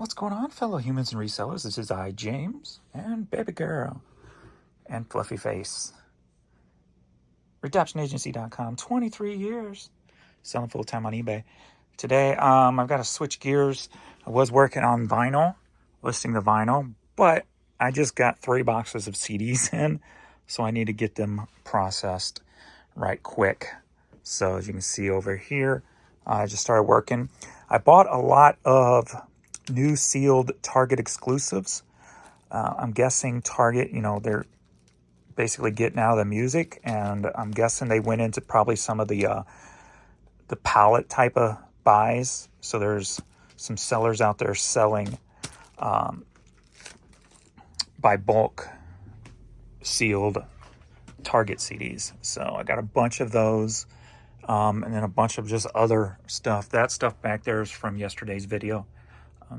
What's going on, fellow humans and resellers? This is I, James, and Baby Girl, and Fluffy Face. RedemptionAgency.com, 23 years, selling full-time on eBay. Today, I've got to switch gears. I was working on vinyl, listing the vinyl, but I just got 3 boxes of CDs in, so I need to get them processed right quick. So as you can see over here, I just started working. I bought a lot of new sealed Target exclusives. I'm guessing Target, they're basically getting out of the music, and I'm guessing they went into probably some of the pallet type of buys. So there's some sellers out there selling by bulk sealed Target CDs. So I got a bunch of those, and then a bunch of just other stuff. That stuff back there is from yesterday's video.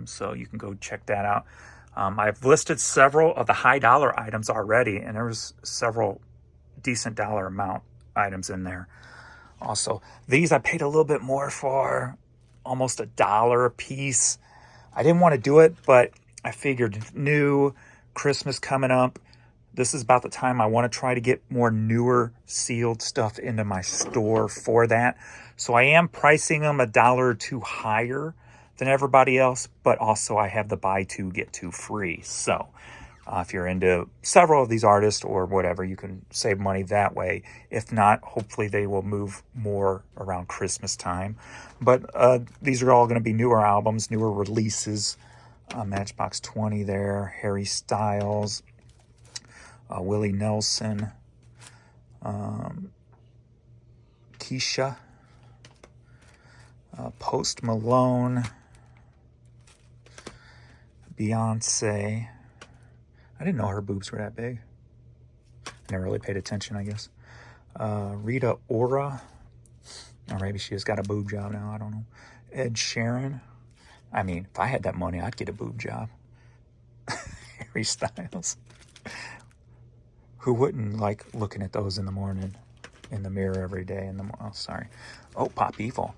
So you can go check that out. I've listed several of the high dollar items already, and there's several decent dollar amount items in there. Also, these I paid a little bit more for, almost $1 a piece. I didn't want to do it, but I figured new Christmas coming up. This is about the time I want to try to get more newer sealed stuff into my store for that. So I am pricing them $1 or $2 higher than everybody else, but also I have the buy 2 get 2 free. So if you're into several of these artists or whatever, you can save money that way. If not, hopefully they will move more around Christmas time. But these are all going to be newer albums, newer releases. Matchbox 20 there, Harry Styles, Willie Nelson, Keisha, Post Malone, Beyonce. I didn't know her boobs were that big. Never really paid attention, I guess. Rita Ora. Or maybe she just got a boob job now. I don't know. Ed Sheeran. I mean, if I had that money, I'd get a boob job. Harry Styles. Who wouldn't like looking at those in the morning, in the mirror every day? Oh, Pop Evil.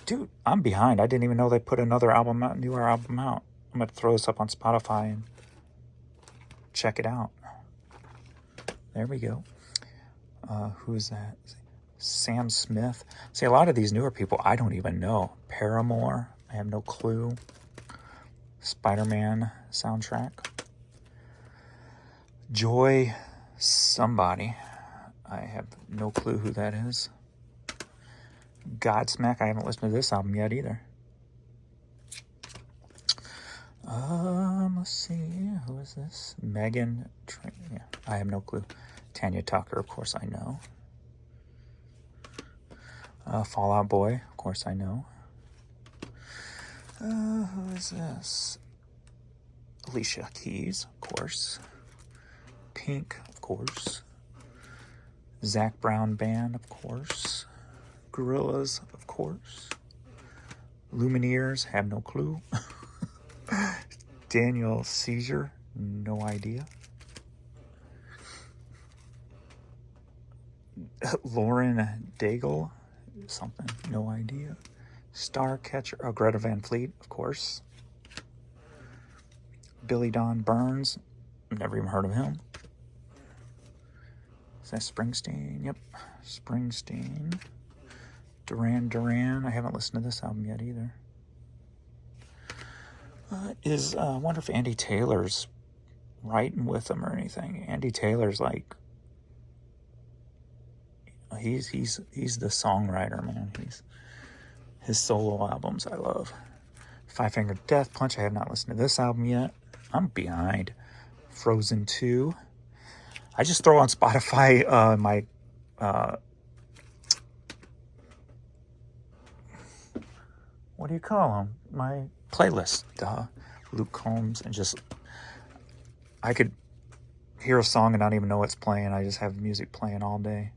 Dude, I'm behind. I didn't even know they put another album out, newer album out. I'm going to throw this up on Spotify and check it out. There we go. Who is that? Sam Smith. See, a lot of these newer people I don't even know. Paramore. I have no clue. Spider-Man soundtrack. Joy somebody. I have no clue who that is. Godsmack. I haven't listened to this album yet either. Let's see. Who is this? Megan. Yeah, I have no clue. Tanya Tucker, of course I know. Fall Out Boy, of course I know. Who is this? Alicia Keys, of course. Pink, of course. Zac Brown Band, of course. Gorillaz, of course. Lumineers, have no clue. Daniel Caesar, no idea. Lauren Daigle, something, no idea. Starcatcher, Greta Van Fleet, of course. Billy Don Burns, never even heard of him. Is that Springsteen? Yep, Springsteen. Duran Duran, I haven't listened to this album yet either. I wonder if Andy Taylor's writing with him or anything. Andy Taylor's like, he's the songwriter, man. His solo albums I love. Five Finger Death Punch, I have not listened to this album yet. I'm behind. Frozen 2. I just throw on Spotify my what do you call them? My playlist. Luke Combs, and just I could hear a song and not even know it's playing. I just have music playing all day.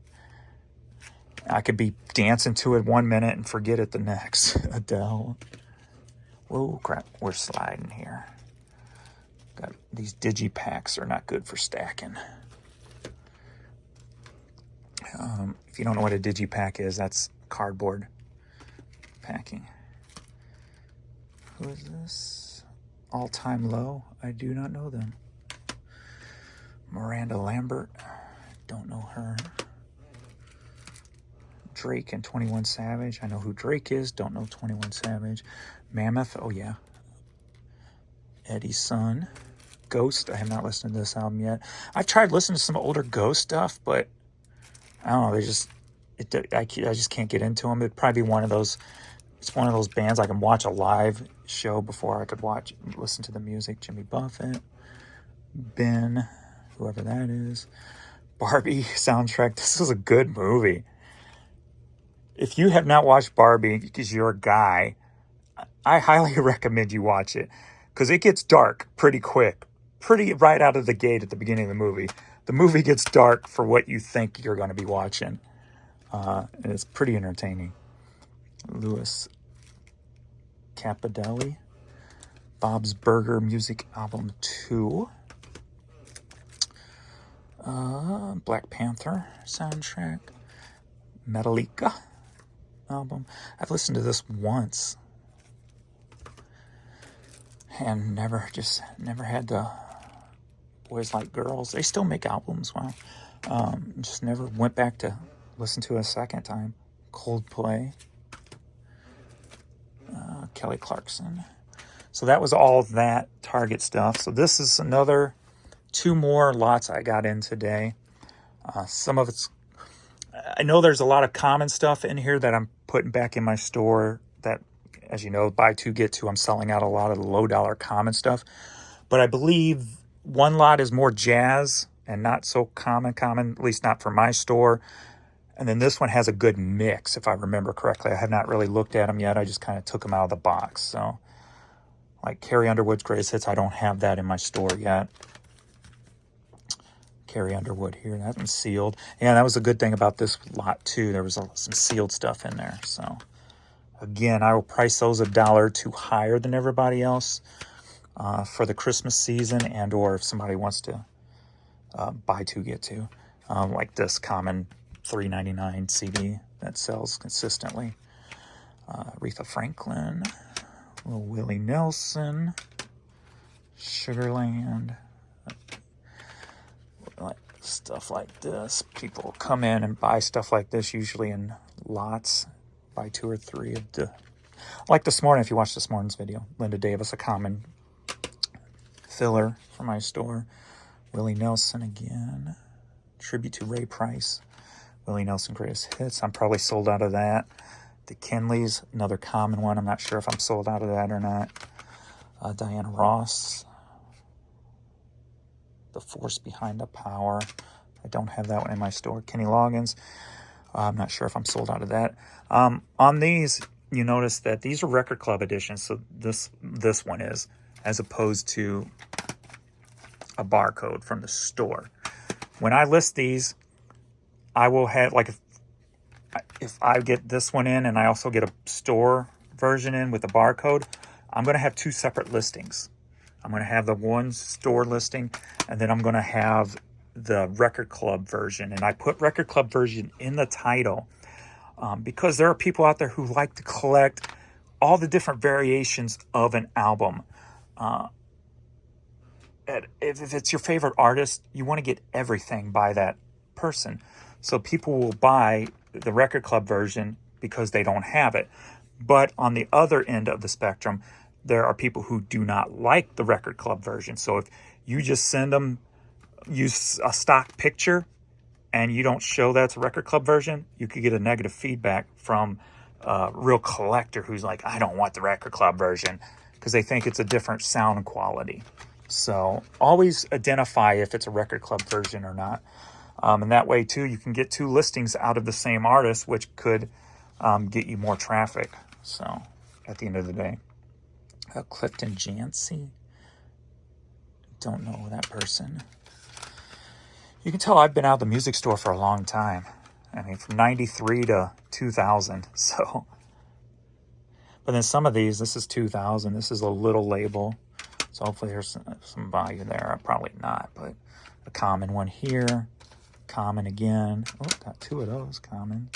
I could be dancing to it 1 minute and forget it the next. Adele. Whoa, crap. We're sliding here. Got these digipacks are not good for stacking. If you don't know what a digipack is, that's cardboard packing. Who is this? All Time Low. I do not know them. Miranda Lambert. Don't know her. Drake and 21 Savage. I know who Drake is. Don't know 21 Savage. Mammoth. Oh, yeah. Eddie's Son. Ghost. I have not listened to this album yet. I've tried listening to some older Ghost stuff, but I don't know. They just, I just can't get into them. It'd probably be one of those. It's one of those bands I can watch a live show before I could listen to the music. Jimmy Buffett, Ben, whoever that is. Barbie soundtrack. This is a good movie. If you have not watched Barbie because you're a guy, I highly recommend you watch it because it gets dark pretty quick, pretty right out of the gate at the beginning of the movie. The movie gets dark for what you think you're going to be watching. And it's pretty entertaining. Louis Capodelli, Bob's Burger Music Album 2. Black Panther soundtrack. Metallica album. I've listened to this once and never had the Boys Like Girls. They still make albums. Wow. Just never went back to listen to it a second time. Coldplay. Kelly Clarkson. So that was all that Target stuff. So this is another 2 more lots I got in today. Some of it's, I know there's a lot of common stuff in here that I'm putting back in my store that, as you know, buy 2, get 2. I'm selling out a lot of the low dollar common stuff. But I believe one lot is more jazz and not so common, at least not for my store. And then this one has a good mix, if I remember correctly. I have not really looked at them yet. I just kind of took them out of the box. So, like Carrie Underwood's Greatest Hits, I don't have that in my store yet. Carrie Underwood here. That one's sealed. And that was a good thing about this lot, too. There was some sealed stuff in there. So, again, I will price those $1 higher than everybody else for the Christmas season, and or if somebody wants to buy 2, get 2. Like this common $3.99 CD that sells consistently. Aretha Franklin, little Willie Nelson, Sugarland, like stuff like this. People come in and buy stuff like this, usually in lots. Buy 2 or 3 of the. Like this morning, if you watched this morning's video, Linda Davis, a common filler for my store. Willie Nelson again. Tribute to Ray Price. Willie Nelson Greatest Hits. I'm probably sold out of that. The Kinleys, another common one. I'm not sure if I'm sold out of that or not. Diana Ross. The Force Behind the Power. I don't have that one in my store. Kenny Loggins. I'm not sure if I'm sold out of that. On these, you notice that these are Record Club editions. So this one is, as opposed to a barcode from the store. When I list these, I will have, like, if I get this one in and I also get a store version in with a barcode, I'm going to have 2 separate listings. I'm going to have the one store listing, and then I'm going to have the Record Club version. And I put Record Club version in the title because there are people out there who like to collect all the different variations of an album. If it's your favorite artist, you want to get everything by that person. So people will buy the Record Club version because they don't have it. But on the other end of the spectrum, there are people who do not like the Record Club version. So if you just send them, use a stock picture, and you don't show that's a Record Club version, you could get a negative feedback from a real collector who's like, I don't want the Record Club version, because they think it's a different sound quality. So always identify if it's a Record Club version or not. And that way, too, you can get 2 listings out of the same artist, which could get you more traffic. So at the end of the day. Clifton Jancy. Don't know that person. You can tell I've been out of the music store for a long time. I mean, from 93 to 2000. So, but then some of these, this is 2000. This is a little label. So hopefully there's some value there. Probably not, but a common one here. Common again. Oh, got 2 of those common.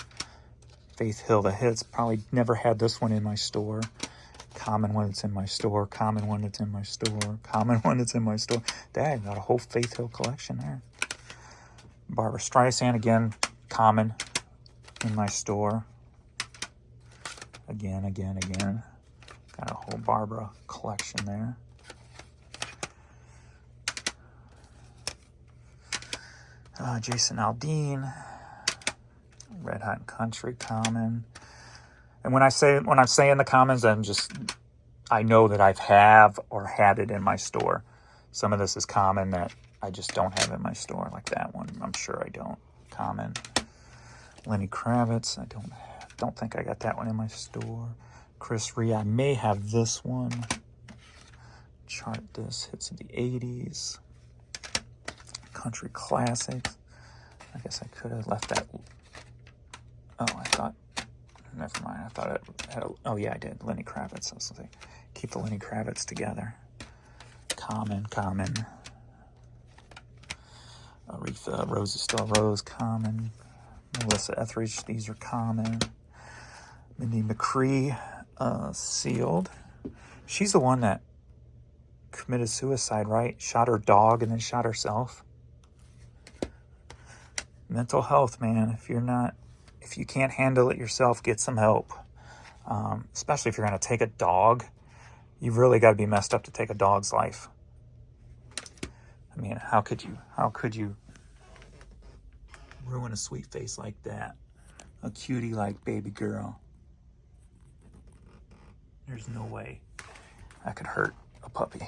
Faith Hill, the Hits. Probably never had this one in my store. Common when it's in my store. Common when it's in my store. Common when it's in my store. Dang, got a whole Faith Hill collection there. Barbara Streisand, again, common in my store. Again. Got a whole Barbara collection there. Jason Aldean, Red Hot and Country, common. And when I say in the commons, I know that I've or had it in my store. Some of this is common that I just don't have in my store, like that one. I'm sure I don't. Common. Lenny Kravitz, I don't think I got that one in my store. Chris Rea, I may have this one. Chart this, hits of the 80s. Country classics. I guess I could have left that. Oh, never mind. I thought it had oh yeah, I did. Lenny Kravitz. I was going to say, keep the Lenny Kravitz together. Common. Aretha, Rose is Still a Rose, common. Melissa Etheridge, these are common. Mindy McCree, sealed. She's the one that committed suicide, right? Shot her dog and then shot herself. Mental health, man. If you can't handle it yourself, get some help. Especially if you're going to take a dog. You've really got to be messed up to take a dog's life. I mean, how could you ruin a sweet face like that? A cutie like baby girl. There's no way I could hurt a puppy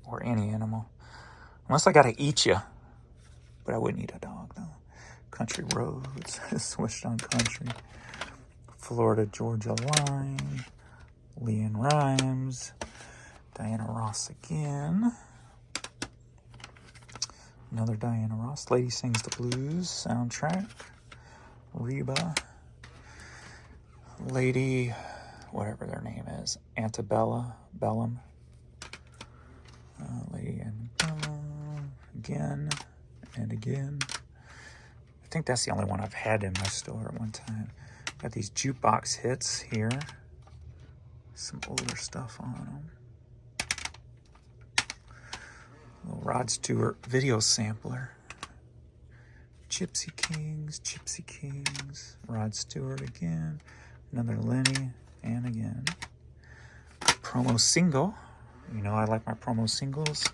or any animal. Unless I got to eat you. But I wouldn't eat a dog, though. Country Roads, switched on country. Florida Georgia Line, Leanne Rimes, Diana Ross again. Another Diana Ross, Lady Sings the Blues soundtrack. Reba, Lady, whatever their name is, Antebellum, Lady Antebellum, again and again. I think that's the only one I've had in my store at one time. Got these jukebox hits here. Some older stuff on them. Little Rod Stewart video sampler. Gypsy Kings. Rod Stewart again. Another Lenny, and again. Promo single. You know I like my promo singles.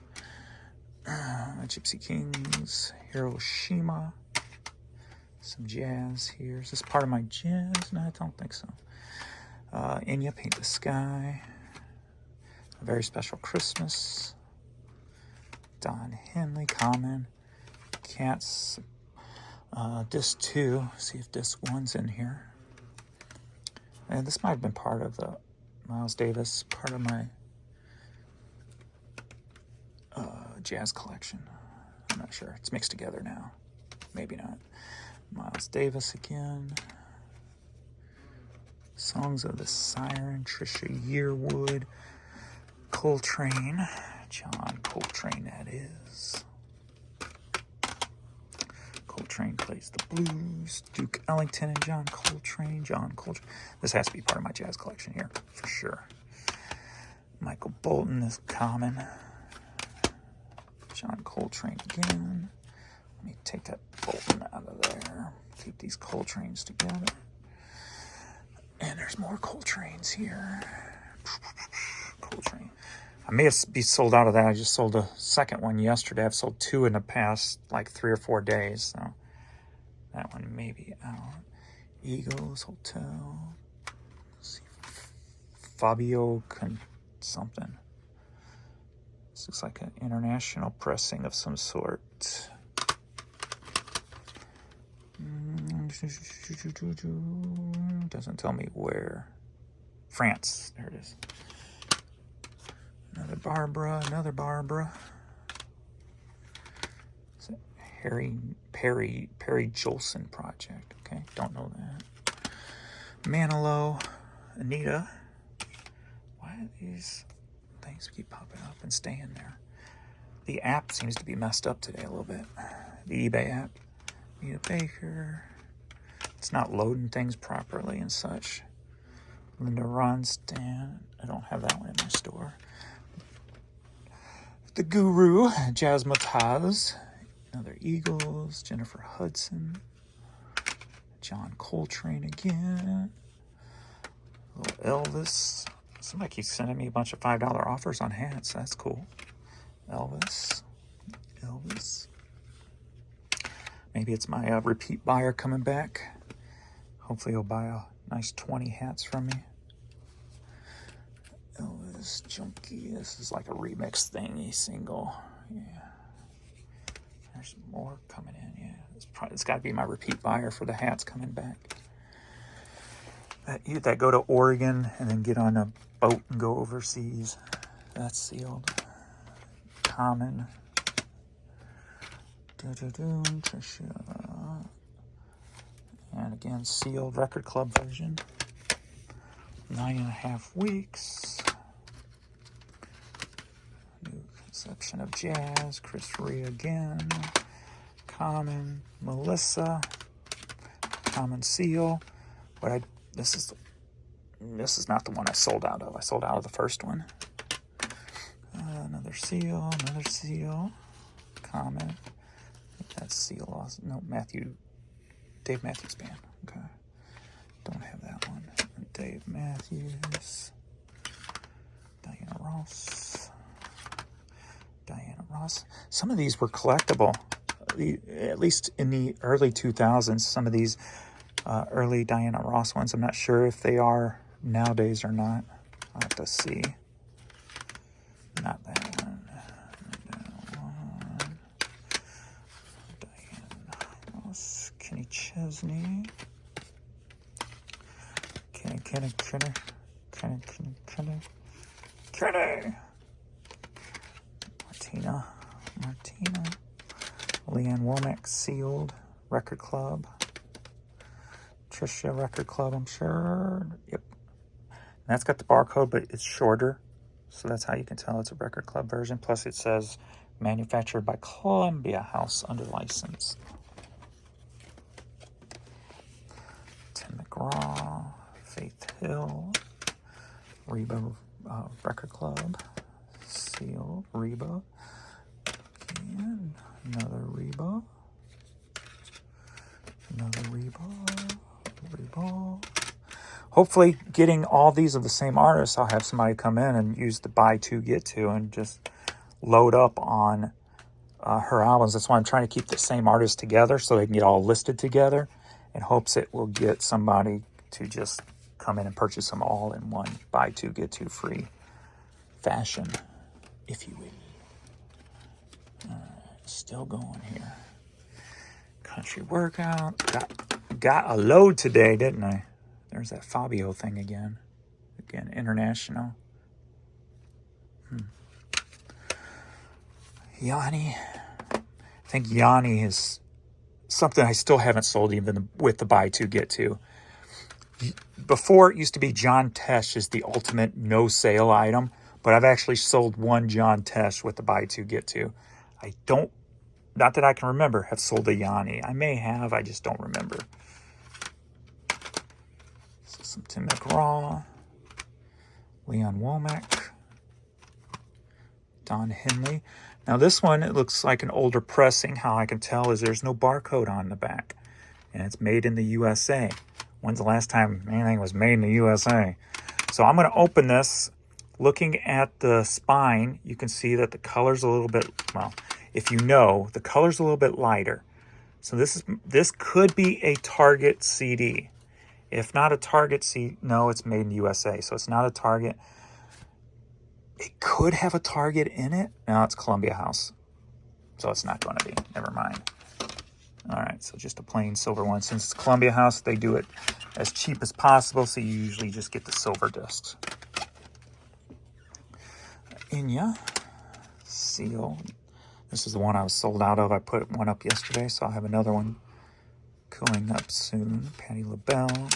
Gypsy Kings, Hiroshima. Some jazz here. Is this part of my jazz? No, I don't think so. Enya, Paint the Sky. A Very Special Christmas. Don Henley, common. Cats, disc 2. See if disc 1's in here. And this might have been part of the Miles Davis, part of my jazz collection. I'm not sure. It's mixed together now. Maybe not. Miles Davis again. Songs of the Siren, Trisha Yearwood, Coltrane, John Coltrane, that is. Coltrane plays the blues. Duke Ellington and John Coltrane. This has to be part of my jazz collection here, for sure. Michael Bolton is common. John Coltrane again. Let me take that Bolton out of there. Keep these Coltranes together. And there's more Coltranes here. Coltrane. I may be sold out of that. I just sold a second one yesterday. I've sold 2 in the past, like 3 or 4 days. So that one may be out. Eagles Hotel. Let's see. Fabio something. This looks like an international pressing of some sort. Doesn't tell me where. France. There it is. Another Barbara. Is it Perry Jolson project? Okay, don't know that. Manilow, Anita. Why do these things keep popping up and staying there? The app seems to be messed up today a little bit. The eBay app. Anita Baker. It's not loading things properly and such. Linda Ronstadt. I don't have that one in my store. The Guru, Jazz Mataz. Another Eagles, Jennifer Hudson. John Coltrane again. Little Elvis. Somebody keeps sending me a bunch of $5 offers on hats. That's cool. Elvis. Maybe it's my repeat buyer coming back. Hopefully he'll buy a nice 20 hats from me. Elvis Junkie. This is like a remix thingy single. Yeah. There's more coming in. Yeah. It's got to be my repeat buyer for the hats coming back. That go to Oregon and then get on a boat and go overseas. That's sealed. Common. Trisha. And again, sealed record club version. 9.5 weeks. New Conception of Jazz. Chris Rhea again. Common. Melissa. Common seal. This is not the one I sold out of. I sold out of the first one. Another seal. Common. That's seal. No, Dave Matthews Band. Okay. Don't have that one. Dave Matthews. Diana Ross. Some of these were collectible. At least in the early 2000s, some of these early Diana Ross ones. I'm not sure if they are nowadays or not. I'll have to see. Not that one. Diana Ross. Kenny Chesney. Kenny. Martina. Leanne Womack, sealed. Record Club. Trisha Record Club, I'm sure. Yep. And that's got the barcode, but it's shorter. So that's how you can tell it's a Record Club version. Plus it says manufactured by Columbia House under license. Tim McGraw, Faith Hill, Reba Record Club, seal, Reba, and another Reba, Hopefully getting all these of the same artist, I'll have somebody come in and use the buy two, get two and just load up on her albums. That's why I'm trying to keep the same artists together so they can get all listed together in hopes it will get somebody to just come in and purchase them all in one buy two, get two free fashion, if you will. Still going here. Country workout. Got a load today, didn't I? There's that Fabio thing again. Again, international. Yanni. I think Yanni is something I still haven't sold even with the buy two, get two. Before it used to be John Tesh is the ultimate no sale item, but I've actually sold one John Tesh with the buy two, get two. I don't, not that I can remember, have sold a Yanni. I may have, I just don't remember. So some Tim McGraw, Leon Womack, Don Henley. Now this one, it looks like an older pressing. How I can tell is there's no barcode on the back, and it's made in the USA. When's the last time anything was made in the USA? So I'm going to open this. Looking at the spine, you can see that the color's a little bit, well, if you know, the color's a little bit lighter. So this could be a Target CD. If not a Target CD, no, it's made in the USA, so it's not a Target. It could have a Target in it. No, it's Columbia House, so it's not going to be. Never mind. All right, so just a plain silver one. Since it's Columbia House, they do it as cheap as possible, so you usually just get the silver discs. Inya, seal. This is the one I was sold out of. I put one up yesterday, so I'll have another one going up soon. Patti LaBelle,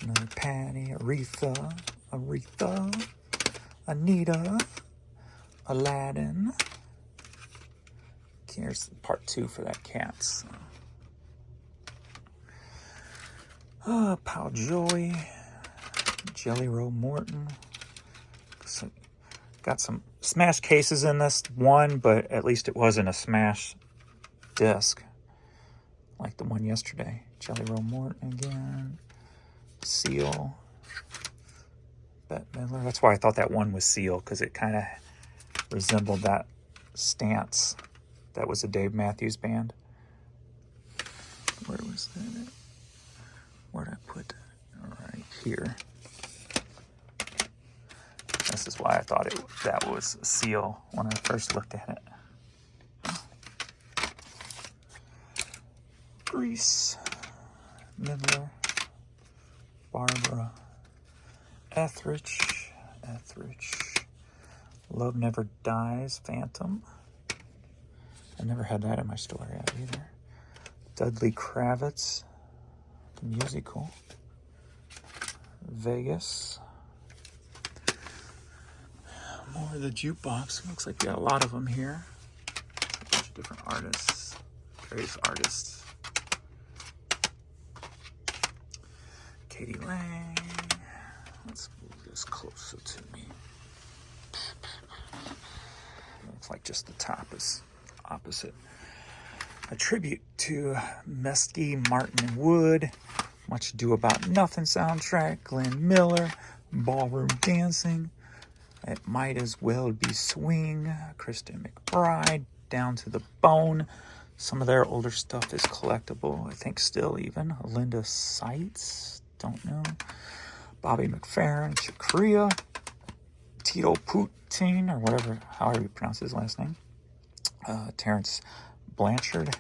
another Patti, Aretha, Anita, Aladdin. Here's part 2 for that Cats. Pal Joey, Jelly Roll Morton. So, got some smash cases in this one, but at least it wasn't a smash disc like the one yesterday. Jelly Roll Morton again. Seal. Bette Midler. That's why I thought that one was Seal, because it kind of resembled that stance. That was a Dave Matthews Band. Where was that? Where'd I put that? Right here. This is why I thought that was Seal when I first looked at it. Grease, Midler, Barbara, Etheridge, Love Never Dies, Phantom. I never had that in my store yet either. Dudley Kravitz, the musical. Vegas. More of the jukebox. Looks like we got a lot of them here. A bunch of different artists. Various artists. Katie Lang. Let's move this closer to me. Looks like just the top is opposite. A tribute to Mesty, Martin, and Wood. Much Ado About Nothing soundtrack. Glenn Miller. Ballroom Dancing. It Might As Well Be Swing. Kristen McBride. Down to the Bone. Some of their older stuff is collectible, I think still even. Linda Seitz. Don't know. Bobby McFerrin. Chakria. Tito Putin, or whatever, however you pronounce his last name. Terrence Blanchard.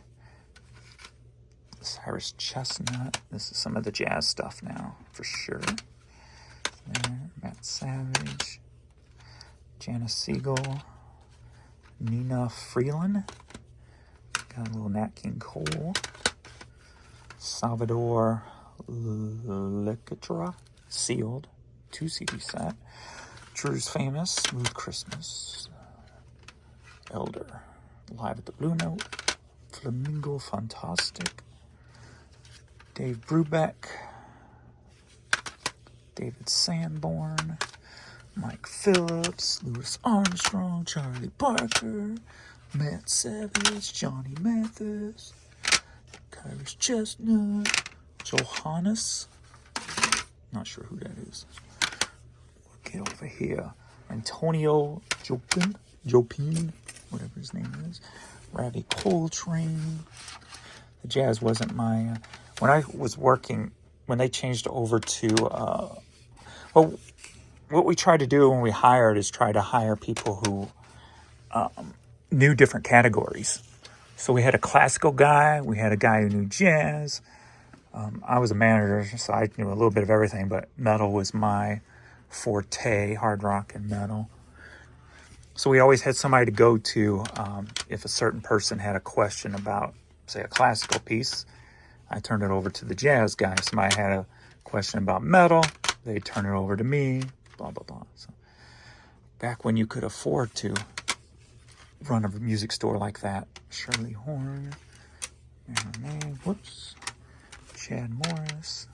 Cyrus Chestnut. This is some of the jazz stuff now, for sure. There. Matt Savage. Janice Siegel. Nina Freeland. Got a little Nat King Cole. Salvador Lecitra. Sealed. 2 CD set. Drew's Famous. Smooth Christmas. Elder. Live at the Blue Note. Flamingo Fantastic. Dave Brubeck. David Sanborn. Mike Phillips. Louis Armstrong. Charlie Parker. Matt Savage. Johnny Mathis. Cyrus Chestnut. Johannes. Not sure who that is. We'll get over here. Antonio Jopin, whatever his name is. Ravi Coltrane. The jazz wasn't my... when I was working, when they changed over to... well, what we tried to do when we hired is try to hire people who knew different categories. So we had a classical guy. We had a guy who knew jazz. I was a manager, so I knew a little bit of everything, but metal was my forte, hard rock and metal. So we always had somebody to go to if a certain person had a question about, say, a classical piece. I turned it over to the jazz guy. Somebody had a question about metal. They turn it over to me, blah, blah, blah. So back when you could afford to run a music store like that. Shirley Horn. Whoops. Chad Morris.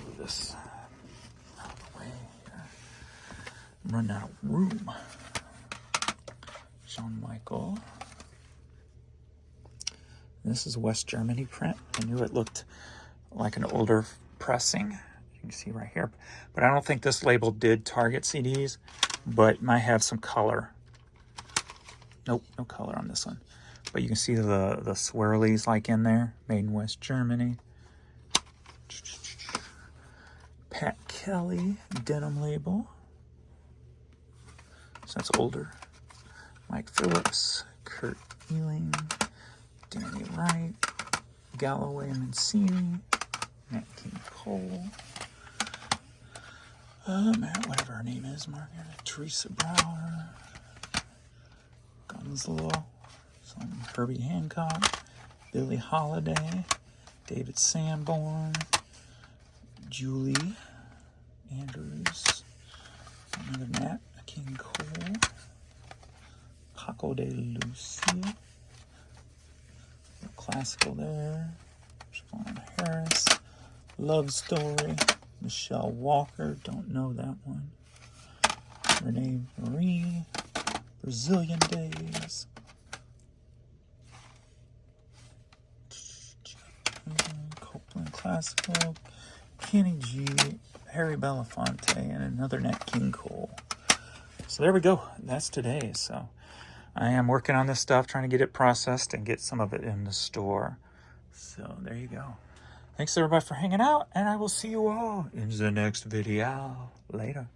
Move this out of the way here. I'm running out of room. Shawn Michael. This is a West Germany print. I knew it looked like an older pressing. You can see right here. But I don't think this label did Target CDs, but it might have some color. Nope, no color on this one. But you can see the swirlies like in there. Made in West Germany. Pat Kelly, denim label. So that's older. Mike Phillips, Kurt Ealing, Danny Wright, Galloway Mancini, Nat King Cole, Matt, whatever her name is, Margaret, Teresa Brower, Gonzalo, some Herbie Hancock, Billie Holiday, David Sanborn, Julie Andrews, another Nat King Cole, Paco de Lucia, classical there, Siobhan Harris, Love Story, Michelle Walker, don't know that one. Renee Marie, Brazilian Days. Copeland Classical, Kenny G, Harry Belafonte, and another Nat King Cole. So there we go. That's today. So I am working on this stuff, trying to get it processed and get some of it in the store. So there you go. Thanks everybody for hanging out, and I will see you all in the next video. Later.